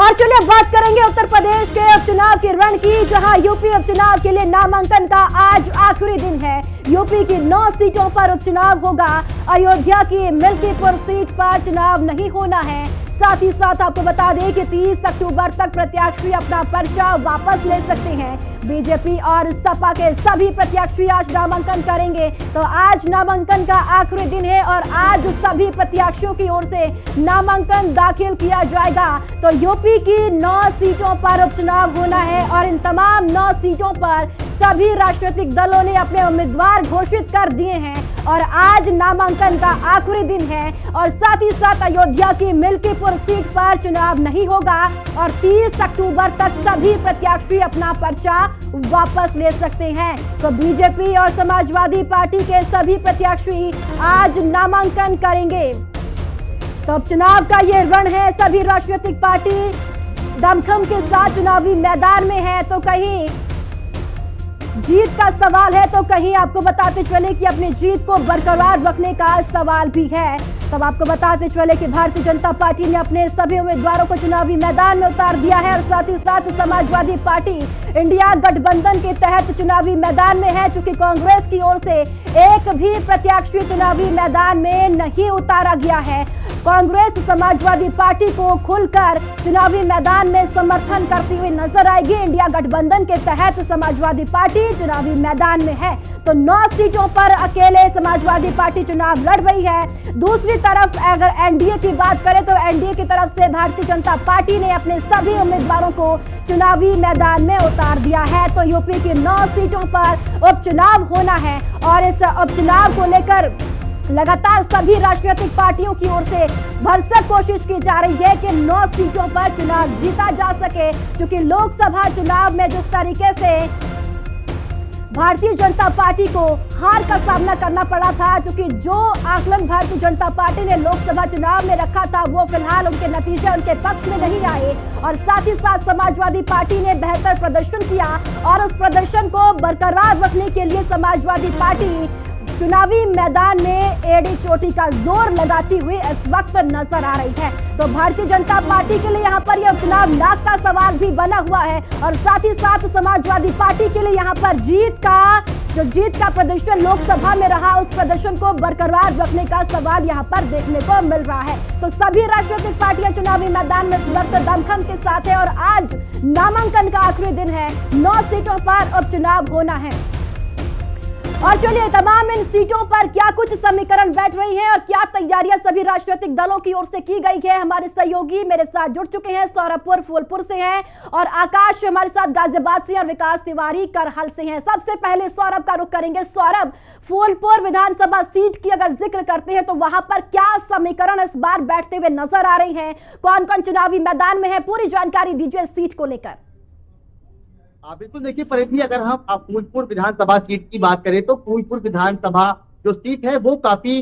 और चलिए बात करेंगे उत्तर प्रदेश के उपचुनाव के रण की, जहां यूपी उपचुनाव के लिए नामांकन का आज आखिरी दिन है। यूपी की 9 सीटों पर उपचुनाव होगा। अयोध्या की मिल्कीपुर सीट पर चुनाव नहीं होना है। साथ ही साथ आपको बता दें कि 30 अक्टूबर तक प्रत्याशी अपना पर्चा वापस ले सकते हैं। बीजेपी और सपा के सभी प्रत्याशी आज नामांकन करेंगे। तो आज नामांकन का आखिरी दिन है और आज सभी प्रत्याशियों की ओर से नामांकन दाखिल किया जाएगा। तो यूपी की 9 सीटों पर उपचुनाव होना है और इन तमाम 9 सीटों पर सभी राजनीतिक दलों ने अपने उम्मीदवार घोषित कर दिए हैं और आज नामांकन का आखिरी दिन है। और साथ ही साथ अयोध्या की मिल्कीपुर सीट पर चुनाव नहीं होगा और 30 अक्टूबर तक सभी प्रत्याशी अपना पर्चा वापस ले सकते हैं। तो बीजेपी और समाजवादी पार्टी के सभी प्रत्याशी आज नामांकन करेंगे। तो उपचुनाव का ये रण है। सभी राजनीतिक पार्टी दमखम के साथ चुनावी मैदान में है। तो कहीं जीत का सवाल है तो कहीं आपको बताते चले कि अपनी जीत को बरकरार रखने का सवाल भी है। तब आपको बताते चले कि भारतीय जनता पार्टी ने अपने सभी उम्मीदवारों को चुनावी मैदान में उतार दिया है और साथ ही साथ समाजवादी पार्टी इंडिया गठबंधन के तहत चुनावी मैदान में है। चूंकि कांग्रेस की ओर से एक भी प्रत्याशी चुनावी मैदान में नहीं उतारा गया है। कांग्रेस समाजवादी पार्टी को खुलकर चुनावी मैदान में समर्थन करती हुई नजर आएगी। इंडिया गठबंधन के तहत समाजवादी पार्टी चुनावी मैदान में है। तो 9 सीटों पर अकेले समाजवादी पार्टी चुनाव लड़ रही है। दूसरी तरफ अगर एनडीए की बात करें तो एनडीए की तरफ से भारतीय जनता पार्टी ने अपने सभी उम्मीदवारों को चुनावी मैदान में उतार दिया है। तो यूपी की 9 सीटों पर उपचुनाव होना है और इस उपचुनाव को लेकर लगातार सभी राजनीतिक पार्टियों की ओर से भरसक कोशिश की जा रही है कि 9 सीटों पर चुनाव जीता जा सके। क्योंकि लोकसभा चुनाव में जिस तरीके से भारतीय जनता पार्टी को हार का सामना करना पड़ा था, क्योंकि जो आकलन भारतीय जनता पार्टी ने लोकसभा चुनाव में रखा था वो फिलहाल उनके नतीजे उनके पक्ष में नहीं आए। और साथ ही साथ समाजवादी पार्टी ने बेहतर प्रदर्शन किया और उस प्रदर्शन को बरकरार रखने के लिए समाजवादी पार्टी चुनावी मैदान में एड़ी चोटी का जोर लगाती हुई इस वक्त नजर आ रही है। तो भारतीय जनता पार्टी के लिए यहाँ पर यह चुनाव नाक का सवाल भी बना हुआ है और साथ ही साथ समाजवादी पार्टी के लिए यहाँ पर जीत का प्रदर्शन लोकसभा में रहा, उस प्रदर्शन को बरकरार रखने का सवाल यहाँ पर देखने को मिल रहा है। तो सभी राजनीतिक पार्टियां चुनावी मैदान में इस वक्त दमखम के साथ है और आज नामांकन का आखिरी दिन है। 9 सीटों पर उपचुनाव होना है। और चलिए तमाम इन सीटों पर क्या कुछ समीकरण बैठ रही हैं और क्या तैयारियां सभी राजनीतिक दलों की ओर से की गई है। हमारे सहयोगी मेरे साथ जुड़ चुके हैं। सौरभपुर फूलपुर से हैं और आकाश हमारे साथ गाजियाबाद से और विकास तिवारी करहल से हैं। सबसे पहले सौरभ का रुख करेंगे। सौरभ, फूलपुर विधानसभा सीट की अगर जिक्र करते हैं तो वहां पर क्या समीकरण इस बार बैठते हुए नजर आ रही है? कौन कौन चुनावी मैदान में है? पूरी जानकारी दीजिए इस सीट को लेकर। बिल्कुल, देखिए परिधि, अगर हम फूलपुर विधानसभा सीट की बात करें तो फूलपुर विधानसभा जो सीट है वो काफी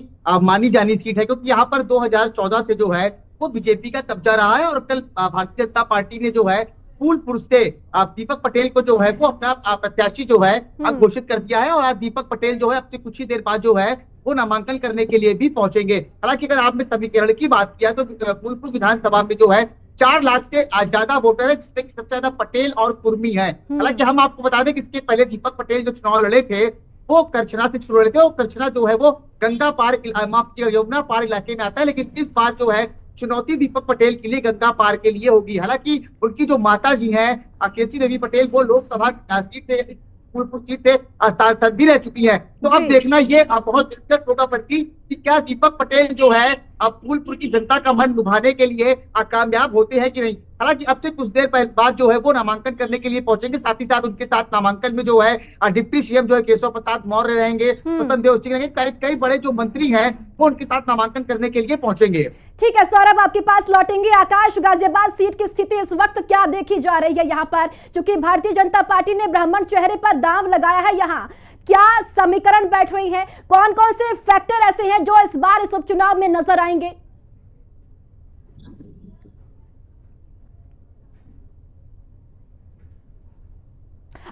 मानी जानी सीट है, क्योंकि यहाँ पर 2014 से जो है वो बीजेपी का कब्जा रहा है और कल भारतीय जनता पार्टी ने जो है फूलपुर से दीपक पटेल को जो है वो अपना प्रत्याशी जो है घोषित कर दिया है। और आज दीपक पटेल जो है अपने कुछ ही देर बाद जो है वो नामांकन करने के लिए भी पहुंचेंगे। हालांकि अगर आपने समीकरण की बात किया तो फूलपुर विधानसभा में जो है 4 लाख से ज्यादा वोटर है, जिसमें सबसे ज्यादा पटेल और कुर्मी है। हालांकि हम आपको बता दें कि इसके पहले दीपक पटेल जो चुनाव लड़े थे वो करछना से चुनाव लड़े थे। और करछना जो है वो गंगा पार यमुना पार इलाके में आता है, लेकिन इस बार जो है चुनौती दीपक पटेल के लिए गंगा पार के लिए होगी। हालांकि उनकी जो माता जी हैं केसी देवी पटेल, वो लोकसभा सीट से फूलपुर सीट से सांसद भी रह चुकी है। तो अब देखना ये बहुत दिलचस्प होगा प्रति कि क्या दीपक पटेल जो है अब फूलपुर की जनता का मन लुभाने के लिए कामयाब होते हैं कि नहीं। हालांकि अब से कुछ देर बाद जो है वो नामांकन करने के लिए पहुंचेंगे। साथ ही साथ उनके साथ नामांकन में जो है डिप्टी सीएम जो है केशव प्रसाद मौर्य रहेंगे, स्वतंत्र देव सिंह रहेंगे, कई बड़े जो मंत्री हैं वो उनके साथ नामांकन करने के लिए पहुंचेंगे। ठीक है सौरभ, आपके पास लौटेंगे। आकाश, गाजियाबाद सीट की स्थिति इस वक्त क्या देखी जा रही है यहाँ पर? क्योंकि भारतीय जनता पार्टी ने ब्राह्मण चेहरे पर दांव लगाया है, यहाँ क्या समीकरण बैठ रही है? कौन कौन से फैक्टर ऐसे हैं जो इस बार इस उपचुनाव में नजर आएंगे?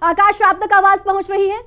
आकाश, आप तक आवाज पहुंच रही है?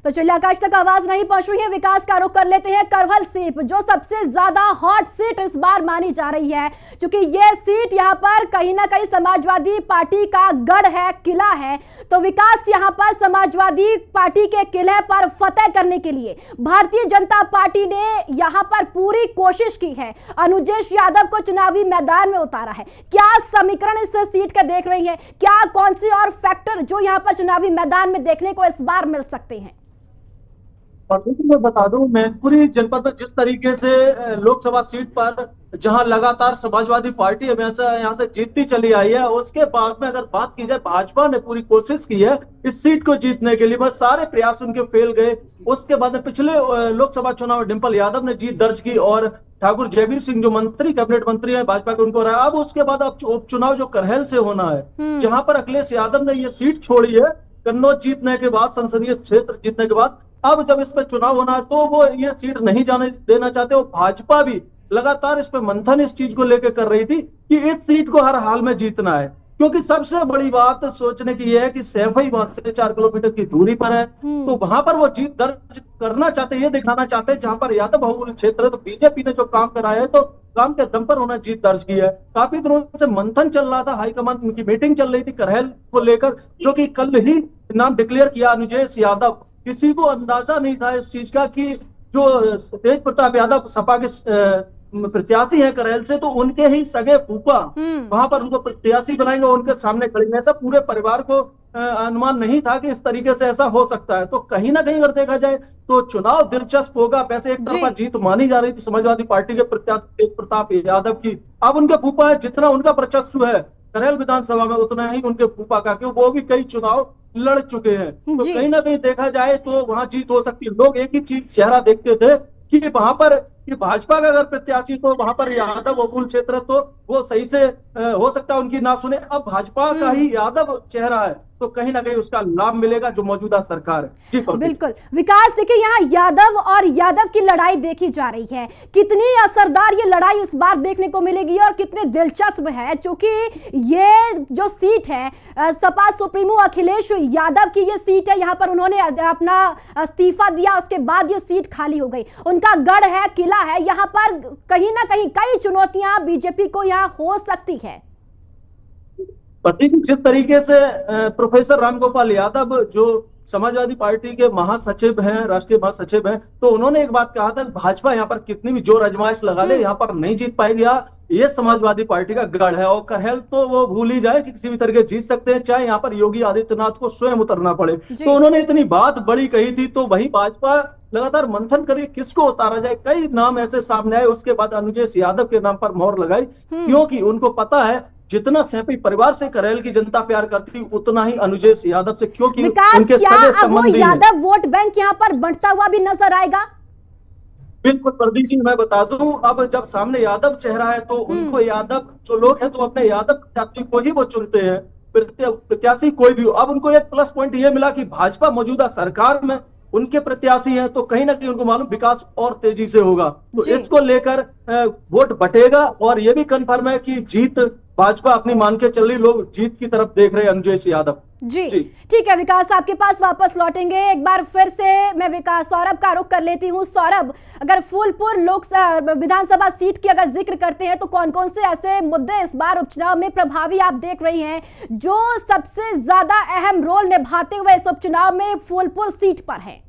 तो चलिए आकाश तक आवाज नहीं पहुंच रही है, विकास का रुख कर लेते हैं करहल सीट, जो सबसे ज्यादा हॉट सीट इस बार मानी जा रही है, क्योंकि ये सीट यहां पर कहीं ना कहीं समाजवादी पार्टी का गढ़ है, किला है। तो विकास यहां पर समाजवादी पार्टी के किले पर फतेह करने के लिए भारतीय जनता पार्टी ने यहां पर पूरी कोशिश की है, अनुजेश यादव को चुनावी मैदान में उतारा है। क्या समीकरण इस सीट के देख रही है, क्या कौन सी और फैक्टर जो यहां पर चुनावी मैदान में देखने को इस बार मिल सकते हैं? और मैं बता दूं, मैनपुरी जनपद में जिस तरीके से लोकसभा सीट पर जहां लगातार समाजवादी पार्टी हमेशा यहां से जीतती चली आई है, उसके बाद में अगर बात की जाए, भाजपा ने पूरी कोशिश की है इस सीट को जीतने के लिए, बस सारे प्रयास उनके फेल गए। उसके बाद में पिछले लोकसभा चुनाव में डिंपल यादव ने जीत दर्ज की और ठाकुर जयवीर सिंह जो मंत्री कैबिनेट मंत्री है भाजपा के, उनको रहा। अब उसके बाद अब उपचुनाव जो करहल से होना है, जहां पर अखिलेश यादव ने ये सीट छोड़ी है कन्नौज जीतने के बाद, संसदीय क्षेत्र जीतने के बाद, अब जब इस पर चुनाव होना है तो वो ये सीट नहीं जाने देना चाहते। और भाजपा भी लगातार इस पे मंथन इस चीज को लेकर कर रही थी कि इस सीट को हर हाल में जीतना है, क्योंकि सबसे बड़ी बात सोचने की यह है कि सैफई वहां से 4 किलोमीटर की दूरी पर है, तो वहां पर वो जीत दर्ज करना चाहते, ये दिखाना चाहते हैं जहां पर यादव बहुल क्षेत्र है। तो बीजेपी ने जो काम कराया है तो काम के दम पर उन्होंने जीत दर्ज की है। काफी दिनों से मंथन चल रहा था, हाईकमान उनकी मीटिंग चल रही थी करहल को लेकर, जो कि कल ही नाम डिक्लेयर किया अनुजेश यादव। किसी को अंदाजा नहीं था इस चीज का कि जो तेज प्रताप यादव सपा के प्रत्याशी हैं करहल से, तो उनके ही सगे फूफा वहां पर उनको प्रत्याशी बनाएंगे, उनके सामने खड़ेंगे। ऐसा पूरे परिवार को अनुमान नहीं था कि इस तरीके से ऐसा हो सकता है। तो कहीं ना कहीं अगर देखा जाए तो चुनाव दिलचस्प होगा। वैसे एक तरफा जीत मानी जा रही थी समाजवादी पार्टी के प्रत्याशी तेज प्रताप यादव की, अब उनके फूफा है, जितना उनका वर्चस्व है करहल विधानसभा में उतना ही उनके फूफा का, क्यों वो भी कई चुनाव लड़ चुके हैं। तो कहीं ना कहीं देखा जाए तो वहां जीत हो सकती है। लोग एक ही चीज चेहरा देखते थे कि वहां पर कि भाजपा का अगर प्रत्याशी तो वहां पर यादव बहुल क्षेत्र तो वो सही से हो सकता है उनकी ना सुने। अब भाजपा का ही यादव चेहरा है तो कहीं ना कहीं उसका लाभ मिलेगा जो मौजूदा सरकार है। जी बिल्कुल विकास, देखिए यहाँ यादव और यादव की लड़ाई देखी जा रही है, कितनी असरदार ये लड़ाई इस बार देखने को मिलेगी और कितने दिलचस्प है, क्योंकि ये जो सीट है सपा सुप्रीमो अखिलेश यादव की ये सीट है, यहाँ पर उन्होंने अपना इस्तीफा दिया, उसके बाद ये सीट खाली हो गई, उनका गढ़ है, किला है, यहाँ पर कहीं ना कहीं कई चुनौतियां बीजेपी को यहाँ हो सकती है। पति जी, जिस तरीके से प्रोफेसर रामगोपाल यादव जो समाजवादी पार्टी के महासचिव हैं, राष्ट्रीय महासचिव हैं, तो उन्होंने एक बात कहा था, भाजपा यहाँ पर कितनी भी जोर आजमाइश लगा ले यहाँ पर नहीं जीत पाएगी। ये समाजवादी पार्टी का गढ़ है और करहल तो वो भूल ही जाए कि किसी भी तरीके जीत सकते हैं, चाहे यहाँ पर योगी आदित्यनाथ को स्वयं उतरना पड़े। तो उन्होंने इतनी बात बड़ी कही थी, तो वही भाजपा लगातार मंथन करिए किसको उतारा जाए। कई नाम ऐसे सामने आए, उसके बाद अनुजेश यादव के नाम पर मोहर लगाई, क्योंकि उनको पता है जितना सैफई परिवार से करहल की जनता प्यार करती उतना ही अनुजेश यादव से, क्योंकि उनके सगे संबंधी यादव वोट बैंक यहाँ पर बढ़ता हुआ भी नजर आएगा। बिल्कुल प्रदीप जी, मैं बता दूं, अब जब सामने यादव चेहरा है तो उनको यादव जो लोग हैं तो अपने यादव प्रत्याशी को ही वो चुनते हैं, प्रत्याशी कोई भी हो। अब उनको एक प्लस पॉइंट ये मिला कि भाजपा मौजूदा सरकार में उनके प्रत्याशी हैं, तो कहीं ना कहीं उनको मालूम विकास और तेजी से होगा, तो इसको लेकर वोट बटेगा। और ये भी कन्फर्म है कि जीत भाजपा अपनी मान के चल रही, लोग जीत की तरफ देख रहे हैं अनुजेश यादव। जी ठीक है विकास, आपके पास वापस लौटेंगे। एक बार फिर से मैं विकास सौरभ का रुख कर लेती हूँ। सौरभ, अगर फूलपुर लोकसभा विधानसभा सीट की अगर जिक्र करते हैं तो कौन कौन से ऐसे मुद्दे इस बार उपचुनाव में प्रभावी आप देख रही हैं जो सबसे ज्यादा अहम रोल निभाते हुए इस उपचुनाव में फूलपुर सीट पर है?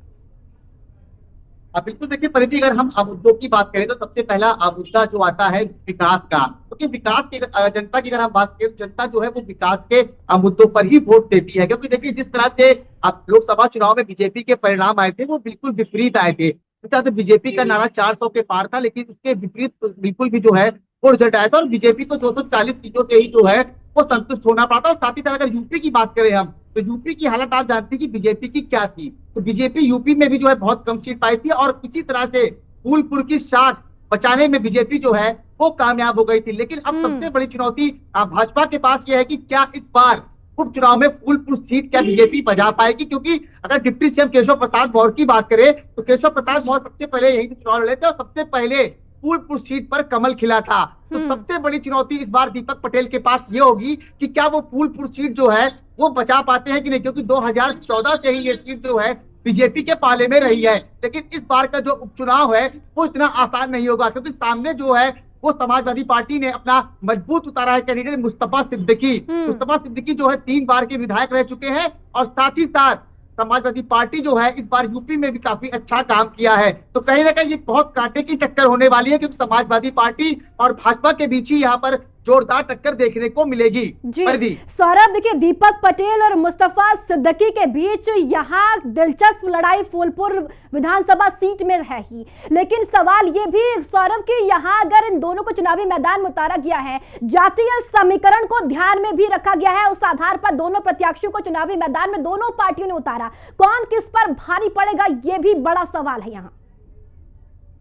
बिल्कुल, देखिए परिधि, अगर हम मुद्दों की बात करें तो सबसे पहला मुद्दा जो आता है विकास का, क्योंकि विकास की जनता की अगर हम बात करें तो जनता जो है वो विकास के मुद्दों पर ही वोट देती है। क्योंकि देखिए जिस तरह से लोकसभा चुनाव में बीजेपी के परिणाम आए थे वो बिल्कुल विपरीत आए थे। जिस तरह से बीजेपी का नारा 400 के पार था, लेकिन उसके विपरीत बिल्कुल भी जो है वो रिजल्ट आया था और बीजेपी को 240 सीटों से ही जो है वो संतुष्ट होना पड़ा था। और साथ ही साथ अगर यूपी की बात करें हम, तो यूपी की हालत आप जानती कि बीजेपी की क्या थी। तो बीजेपी यूपी में भी जो है बहुत कम सीट पाई थी और इसी तरह से फूलपुर की शाख बचाने में बीजेपी जो है वो कामयाब हो गई थी। लेकिन अब सबसे बड़ी चुनौती भाजपा के पास यह है कि क्या इस बार उपचुनाव में फूलपुर सीट क्या बीजेपी बजा पाएगी। क्योंकि अगर डिप्टी सीएम केशव प्रसाद मौर्य की बात करें तो केशव प्रसाद मौर्य सबसे पहले यही चुनाव लड़े थे और सबसे पहले फूलपुर सीट पर कमल खिला था। तो सबसे बड़ी चुनौती इस बार दीपक पटेल के पास ये होगी कि क्या वो फूलपुर सीट जो है वो बचा पाते हैं कि नहीं, क्योंकि 2014 से ही ये सीट जो है बीजेपी के पाले में रही है। लेकिन इस बार का जो उपचुनाव है वो इतना आसान नहीं होगा, क्योंकि सामने जो है वो समाजवादी पार्टी ने अपना मजबूत उतारा है कैंडिडेट मुस्तफा सिद्दीकी। मुस्तफा सिद्दीकी जो है 3 बार के विधायक रह चुके हैं और साथ ही साथ समाजवादी पार्टी जो है इस बार यूपी में भी काफी अच्छा काम किया है। तो कहीं ना कहीं ये बहुत कांटे की टक्कर होने वाली है, क्योंकि समाजवादी पार्टी और भाजपा के बीच ही यहाँ पर जोरदार टक्कर देखने को मिलेगी। जी सौरभ, देखिए दीपक पटेल और मुस्तफा सिद्दीकी के बीच यहाँ दिलचस्प लड़ाई फूलपुर विधानसभा सीट में है ही, लेकिन सवाल ये भी सौरभ कि यहाँ अगर इन दोनों को चुनावी मैदान में उतारा गया है, जातीय समीकरण को ध्यान में भी रखा गया है, उस आधार पर दोनों प्रत्याशियों को चुनावी मैदान में दोनों पार्टियों ने उतारा, कौन किस पर भारी पड़ेगा ये भी बड़ा सवाल है यहाँ।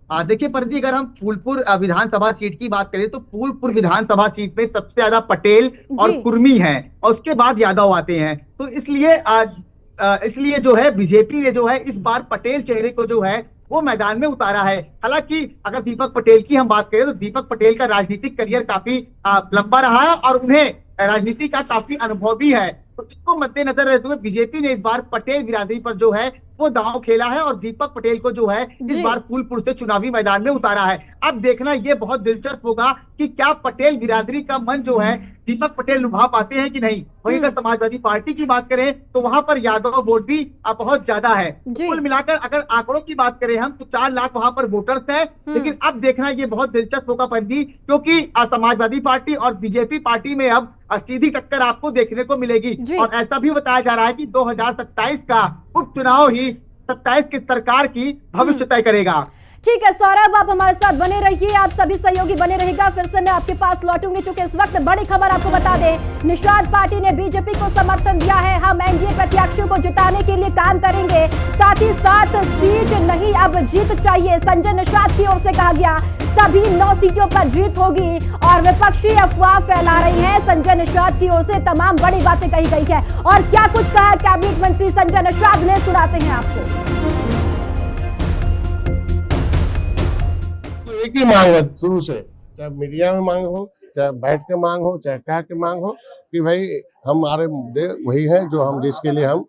देखिए परिधि, अगर हम फूलपुर विधानसभा सीट की बात करें तो फूलपुर विधानसभा सीट में सबसे ज्यादा पटेल और कुर्मी हैं और उसके बाद यादव आते हैं। तो इसलिए जो है बीजेपी ने जो है इस बार पटेल चेहरे को जो है वो मैदान में उतारा है। हालांकि अगर दीपक पटेल की हम बात करें तो दीपक पटेल का राजनीतिक करियर काफी लंबा रहा है और उन्हें राजनीति का काफी अनुभव भी है। तो इसको मद्देनजर रखते हुए बीजेपी ने इस बार पटेल बिरादरी पर जो है वो दांव खेला है और दीपक पटेल को जो है इस बार फूलपुर से चुनावी मैदान में उतारा है। अब देखना ये बहुत दिलचस्प होगा कि क्या पटेल बिरादरी का मन जो है दीपक पटेल लुभा पाते हैं कि नहीं। वहीं अगर समाजवादी पार्टी की बात करें तो वहां पर यादव वोट भी बहुत ज्यादा है। कुल मिलाकर अगर आंकड़ों की बात करें हम तो 4 लाख वहां पर वोटर्स हैं। लेकिन अब देखना ये बहुत दिलचस्प होगा पंजी, क्योंकि समाजवादी पार्टी और बीजेपी पार्टी में अब सीधी टक्कर आपको देखने को मिलेगी। और ऐसा भी बताया जा रहा है कि 2027 का उपचुनाव ही 27 की सरकार की भविष्य तय करेगा। ठीक है सौरभ, आप हमारे साथ बने रहिए, आप सभी सहयोगी बने रहेगा, फिर से मैं आपके पास लौटूंगी। चूंकि इस वक्त बड़ी खबर आपको बता दें, निषाद पार्टी ने बीजेपी को समर्थन दिया है, हम एनडीए प्रत्याशियों को जिताने के लिए काम करेंगे, साथ ही साथ सीट नहीं अब जीत चाहिए। संजय निषाद की ओर से कहा गया सभी 9 सीटों पर जीत होगी और विपक्षी अफवाह फैला रही है। संजय निषाद की ओर से तमाम बड़ी बातें कही गई है और क्या कुछ कहा कैबिनेट मंत्री संजय निषाद ने, सुनाते हैं आपको। एक ही मांग है शुरू से, चाहे मीडिया में मांग हो, चाहे बैठ के मांग हो, चाहे कह के मांग हो कि भाई हमारे मुद्दे वही हैं जो हम जिसके लिए हम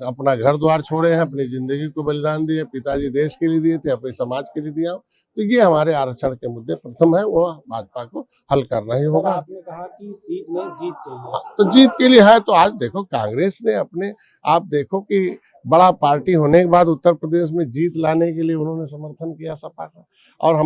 अपना घर द्वार छोड़े हैं, अपनी जिंदगी को बलिदान दिए, पिताजी देश के लिए दिए थे, अपने समाज के लिए दिया। तो ये हमारे आरक्षण के मुद्दे प्रथम है, वो भाजपा को हल करना ही होगा। आपने कहा कि सीट में जीत चाहिए, तो जीत के लिए है तो आज देखो कांग्रेस ने अपने आप देखो कि बड़ा पार्टी होने के बाद उत्तर प्रदेश में जीत लाने के लिए उन्होंने समर्थन किया सपा का। और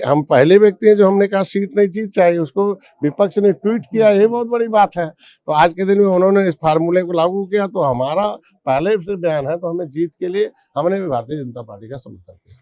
हम पहले व्यक्ति हैं जो हमने कहा सीट नहीं जीत चाहिए, उसको विपक्ष ने ट्वीट किया, ये बहुत बड़ी बात है। तो आज के दिन में उन्होंने इस फार्मूले को लागू किया, तो हमारा पहले से बयान है, तो हमें जीत के लिए हमने भी भारतीय जनता पार्टी का समर्थन किया।